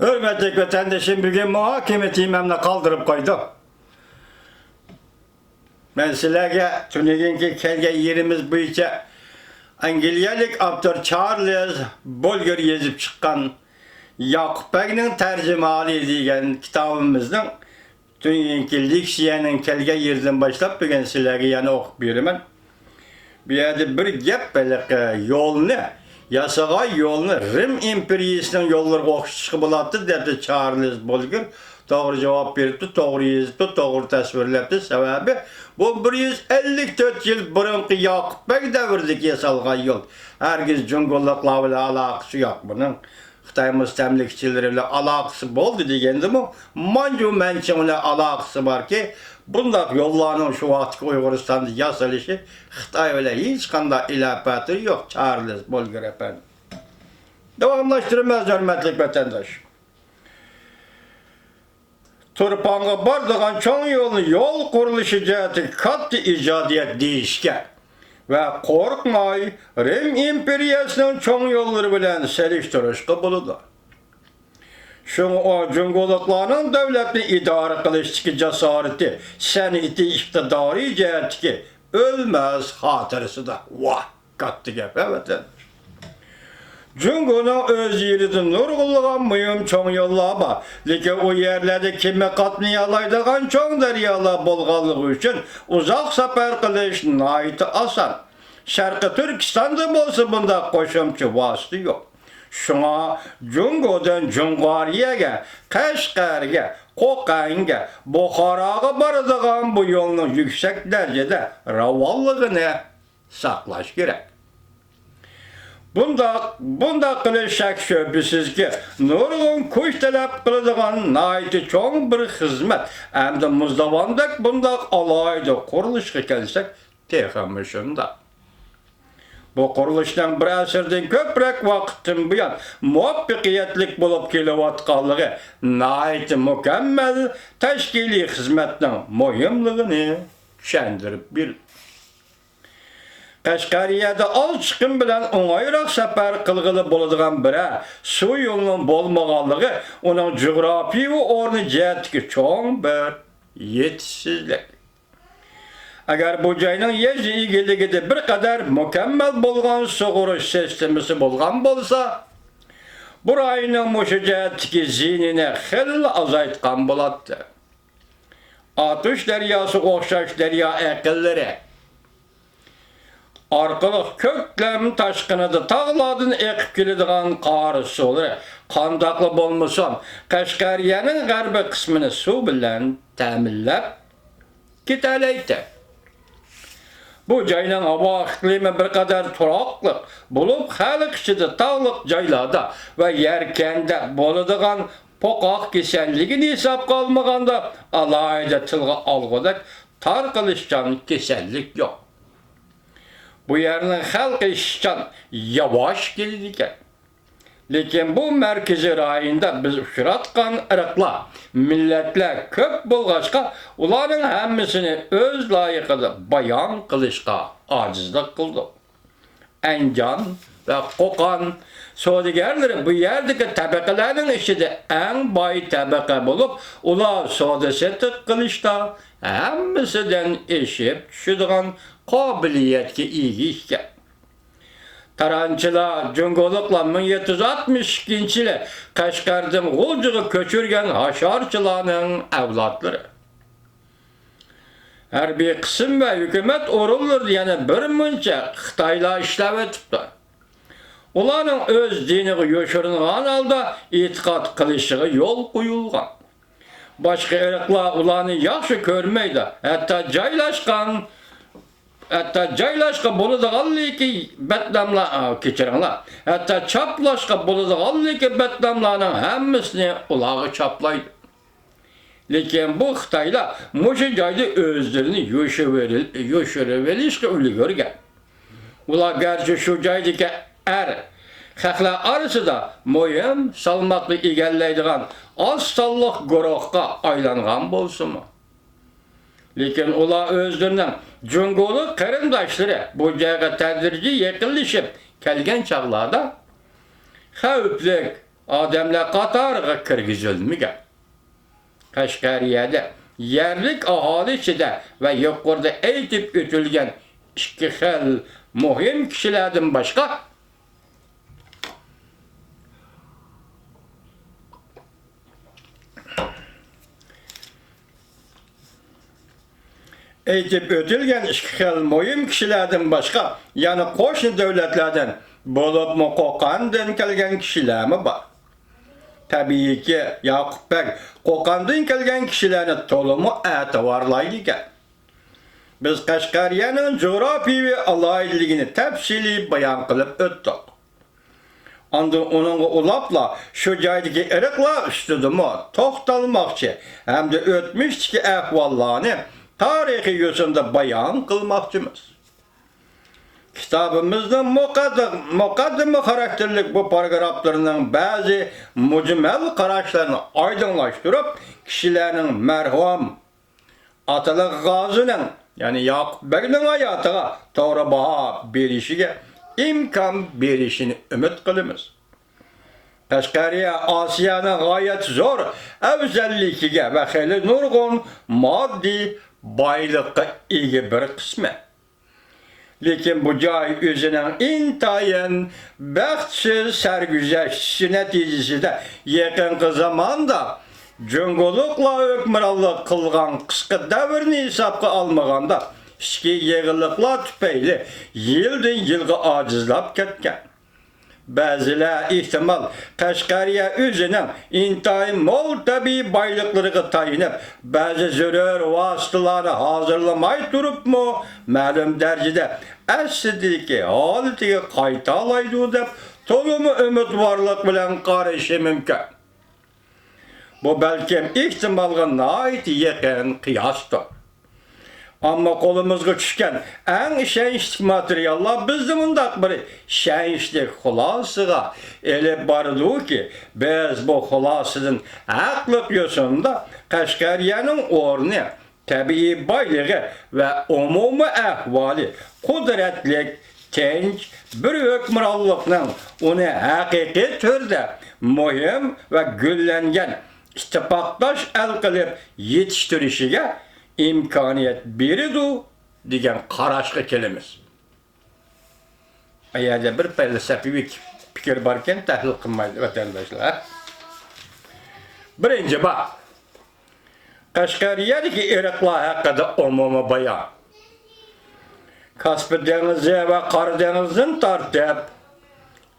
Hürmetli vatandaşım bugün muhakeme timamni kaldırıp koydu. Ben sizlerge tüneginki kelge yerimiz boyunca Angliyalik Abdur Charles Bolger yazıp çıkan Yakup Bey'nin tercümali degan kitabımızın tüneginki leksiyanın kelge yerden başlap bugün sizlerge yana okup beraman. Bu yerde bir gap belki yolunu yasağa yolunu Rim imperiyasının yolları okuşçu bulattı dedi Charles Bolger. Doğru cevap veripti, doğru yazıptı, doğru tasvirlepti. Sebebi bu 154 yıl burunki Yakup Bey devirdik yasalgan yol. Herkes cungullukla bile alakası yok bunun. Xitay müstemlikçileriyle alakası boldu degendi mi? Mancu mençinle alakası var ki bundak yollarının şu vaxtki Uyguristan'da yasalışı Xitay öyle hiç kanda ilafeti yok. Charles Bolger efendim. Devamlaştırmaz hürmetlik vatandaş. Turpanğa bardığan çoğun yolunu yol kuruluşu ciheti katı icadiyet değişken ve korkmay Rim imperiyasının çoğun yolları bilen seliştirişki buludu. Şunu o cunguluklarının devletini idare kılıştaki cesareti, seneti iktidarı ciheti ölmez hatırısı da vah kattı gep evet. Cunguna öz yeridi nurgulluğun mühim çoğun yolla ba. Leki o yerlerde kime katniyalaydıgan çoğun deryalar bolğanlığı için uzak sefer kılış naiti asan. Şarkı Türkistan'da bolsa bunda koşumçu vasıtı yok. Şuna Cungo'dan Cungariye'ge, Kaşgar'ge, Kokan'ge, Bukhara'ga barıdığan bu yolun yüksek derecede ravallığını saklaş gerek. Bunda kılıç şak şöpüsüz ki nurgun kuş talep kılıdığan naiti çoğun bir hizmet. Hem de muzdavandak bunda alaydı kuruluşa kelsek tehamışında. Bu kuruluştan bir asırdan köprek vakitin bu yan muvaffakiyetlik bulup kelevatkallığı naiti mükemmel teşkili hizmetten mühimliğini şendirip bir. Kaşgariyada al çıkım bilen oңайырақ sefer kılgılı boladigan biri su yolunun bolmaganlığı onun coğrafi ornu cihetki çoğun bir yetişsizlik. Eğer bu joyning yezi igiligide bir kadar mükemmel bolgan sug'urish sistemasi bolgan bolsa, bu rayning mushu jihatki ziynini xil azaytgan bo'ladi. Atush daryosi o'xshash daryo aqllari arkalık köklem taşkınıdı tağladın ekip kilidğan qarı suları qandaqlı bolmasam Kaşgariye'nin garbi kısmını su bilen təminlep gitaleydi. Bu joyning havo iqlimi bir kadar turaqlıq bulup xalq içinde tağlıq joylarda ve yerkende boladigan poqaq keselligini hesapqa almaganda alayda tilga alğıdak tarqalışcan kesellik yok. Bu yerinin halkı işcan yavaş gelirken. Lekin bu merkezi rayında biz uçuratkan ırıklar, milletler köp bulgaçka uların hemmisini öz layıkıda bayan kılışka acizlik kıldı. Encan ve Kokan soğudigerleri bu yerdeki tabakaların içinde en bay tabaka bulup ular soğudaseti kılışta hemmisinden eşip düşüdüğün kabiliyetki iyi işken. Tarançılar, Cungolukla 1762 yılı Kaşgar'dan Gulcuğu köçürgen haşarçılarının evlatları. Her bir kısım ve hükümet orulur yani bir münçe Xitayla işlev etipti. Ulanın öz dinini yoşurungan alda itikat kılışığı yol kuyulgan. Başka ırıklar ulanı yaxşı körmeydi. Hatta caylaşqa boladiganligi ki betlamlar keçiringlar. Hatta çaplaşqa boladiganligi ki betlamlarning hammasini ulag'i çaplaydi. Lekin bu Xitaylar mushu joyda o'zlarini yo'shiraverishga ulgurgan. Ular garchi shu joydagi xalqlar orasida muhim salmoqli egallaydigan oz sonliq guruhga aylangan bo'lsinmi? Lekin ular o'zlarining Cungolu qarindoshları bu joyga tadrijiy yaqinlashib kelgan chaqlarda xavfli adamlar qatarıga kirgizilmigen. Qashqariyada yerlik ahali ichida ve yuqorida aytib o'tilgan ikki xil muhim kishilardan boshqa aytib o'tilgan ikki xil muhim kishilardan boshqa yana qo'shni davlatlardan bo'lib Qo'qondan kelgan kishilarmi bor. Tabiiyki Yoqubbek Qo'qondan kelgan kishilarni to'liq e'tiborlaydi ekan. Biz Qashqariyaning jo'rofiyaviy alohidligini tafsiliy bayon qilib o'tdik. Ondan onun ulapla şu joydagi irqlar ustidami to'xtalmoqchi hamda o'tmishdagi ahvollarni tarixiy yo'sinda bayon qilmoqchimiz. Kitabımızda muqaddima xarakterlik bu paragraflarının bazı mujmal qarashlarını aydınlaştırıp kişilerin merhum Atalı Gazi'nin yani Yaqubbek'nin hayatıga to'g'ri baho berishiga imkon berishini umid qilamiz. Qashqariya Osiyoning g'oyat zo'r afzalligiga va xeyli nurg'un moddiy boylikqa ega bir qismi. Lekin bu joy o'zining intayin baxtsiz sarguzashti natijasida yaqinqi zamonda Cunguluqla hükmranlık qilgan qisqa davrni hisobga olmaganda ichki yig'inliqlar tufayli yildan yilga ojizlab ketgan. Ba'zilar ehtimol Qashqariya o'zining intayin mo'l tabiiy boyliklariga tayinib, ba'zi zarur vositalarni hozirlamay turibmi, ma'lum darajada aslidagi holatiga qayta olaydi deb to'liq umidvorlik bilan qarashi mumkin. Bu belki ihtimalga nait yaqin qiyosdir. Ammo qo'limizga tushgan eng ishonchli materiallar bizni mundaq bir ishonchli xulosaga elib bordi-ki, biz bu xulosadan haqliq yo'sinda Qashqariyaning o'rni, tabiiy boyligi va umumiy ahvoli qudratlik, tinch bir hukmronlikning uni haqiqiy turda muhim va gullangan ittifoqdosh el qilib yetishtirishiga imkoniyat beradi degan qarashga kelamiz. Ayada bir falsafiy fikr borken tahlil qilmaydi vatandoshlar. Birinchi bab Qashqariyadagi irqlar haqida umumiy bayon. Kaspiy dengizi va Qora dengizidan tortib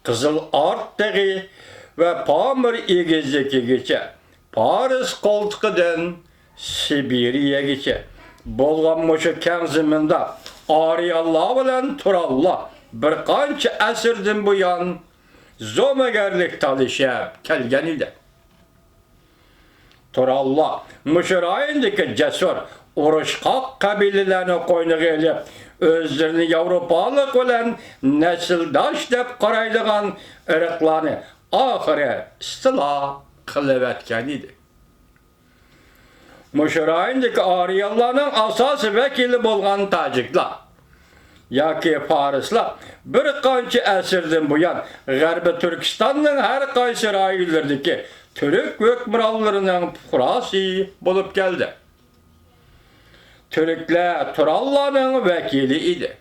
Qizil Ortdagi va Pamir egizligigacha Paris qo'ltiqidan Sibiriyagacha bo'lgan o'sha keng zaminda Ariyalloh bilan Turalloh bir qancha asrdan buyon zo'magarlik talishib kelgan edi. Turalloh Mushrayindagi jasur urushqoq qabilalarni qo'yniga ilib, o'zlarini Yevropalik bilan nasldosh deb qaraydigan irqlarni oxiri istilo qilib o'tgan edi. Mushrayindagi Ariyallarning asosiy vakili bo'lgan tojiklar yoki farislar bir qancha asrdan buyon G'arbiy Turkistonning har qaysi rayonlaridagi turk hukmronlarining fuqarosi bo'lib keldi. Turklar Turallarning vakili edi.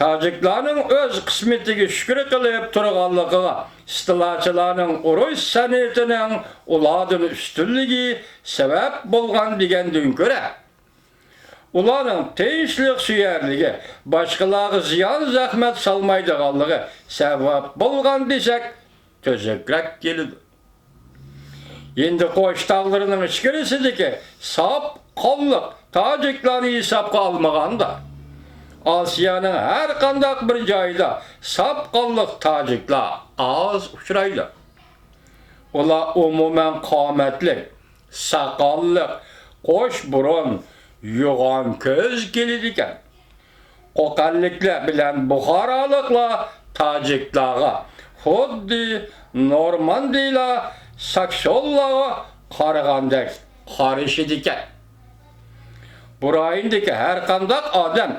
Tojiklarning o'z qismatiga shukr qilib turganligiga istilochilarning urush san'atining ulardan ustunligi sabab bo'lgan degandan ko'ra, ularning tinchlik suyarligi, boshqalarga ziyon zahmat solmaydiganligi sabab bo'lgan desak, tuzukroq keladi. Endi Qo'sh tog'larining ichkarisidagi sop qonliq tojiklarni hisobga olmaganda Osiyoning har qanday bir joyida sapqonliq tojiklar oz uchraydi. Ular umuman qomatli, saqolli, qo'sh burun, yo'g'on ko'z keladi ekan. Qo'qonliklar bilan buxoroliklar tojiklarga xuddi normandiylar saksonlarga qaragandek qarashidi ekan. Bu rayondagi har qanday odam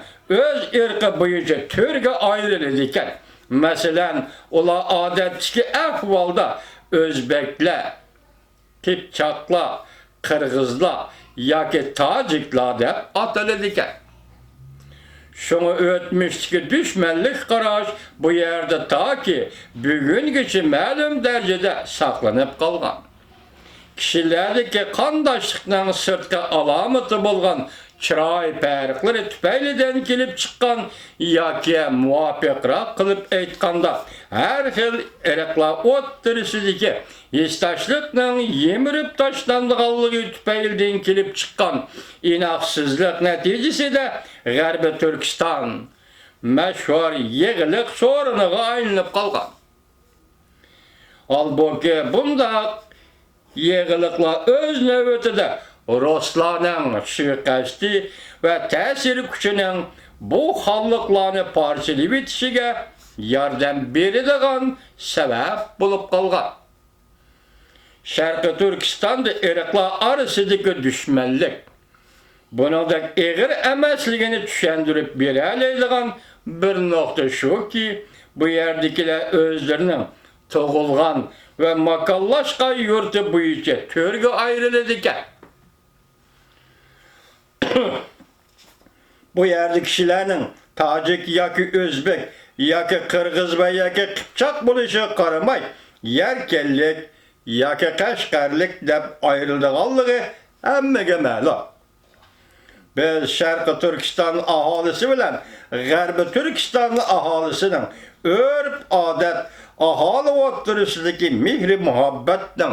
o'z irqi bo'yicha turga ayriladi ekan. Mesela ola adetçiki ahvalda Özbekler, Kipçaklar, Kırgızlar yoki Tojiklar deb ataladigan. Şunu ötmüşteki düşmanlık qarash bu yerde ta ki bugungacha ma'lum darajada saqlanib qolgan. Kişilerdeki qandoshlikning sirtqi alomati bo'lgan chiroy farqlari tufaylidan kelib chiqqan yoki muvofiqroq qilib aytganda har xil irqlar o'ttirisidagi yestashlikning yemirib tashlanganligi tufaylidan kelib chiqqan inoqsizlik natijasida G'arbiy Turkiston mashhur yig'iliq so'riniga aylanib qolgan. Albuki bunda yig'iliqlar o'z navbatida Ruslarning suiqasdi va ta'sir kuchining bu xalqlarni parchalab etishiga yordam beradigan sabab bo'lib qolgan. Sharqiy Turkistonda irqlar orasidagi dushmanlik buningdek ig'ir emasligini tushuntirib bera oladigan bir nuqta shuki, bu yerdagilar o'zlarining tug'ilgan ve makallashqa yurti bo'yicha to'rga ayriladi ekan. Bu yerda kishilarning tojik yoki o'zbek yoki qirg'iz va yoki qipchoq bo'lishiga qaramay, yarkanlik yoki qashqarlik deb ayrilganligi hammaga ma'lum. Biz Sharqiy Turkiston aholisi bilan G'arbiy Turkiston aholisining urf odat aholi o'ttirisidagi mehr muhabbatdan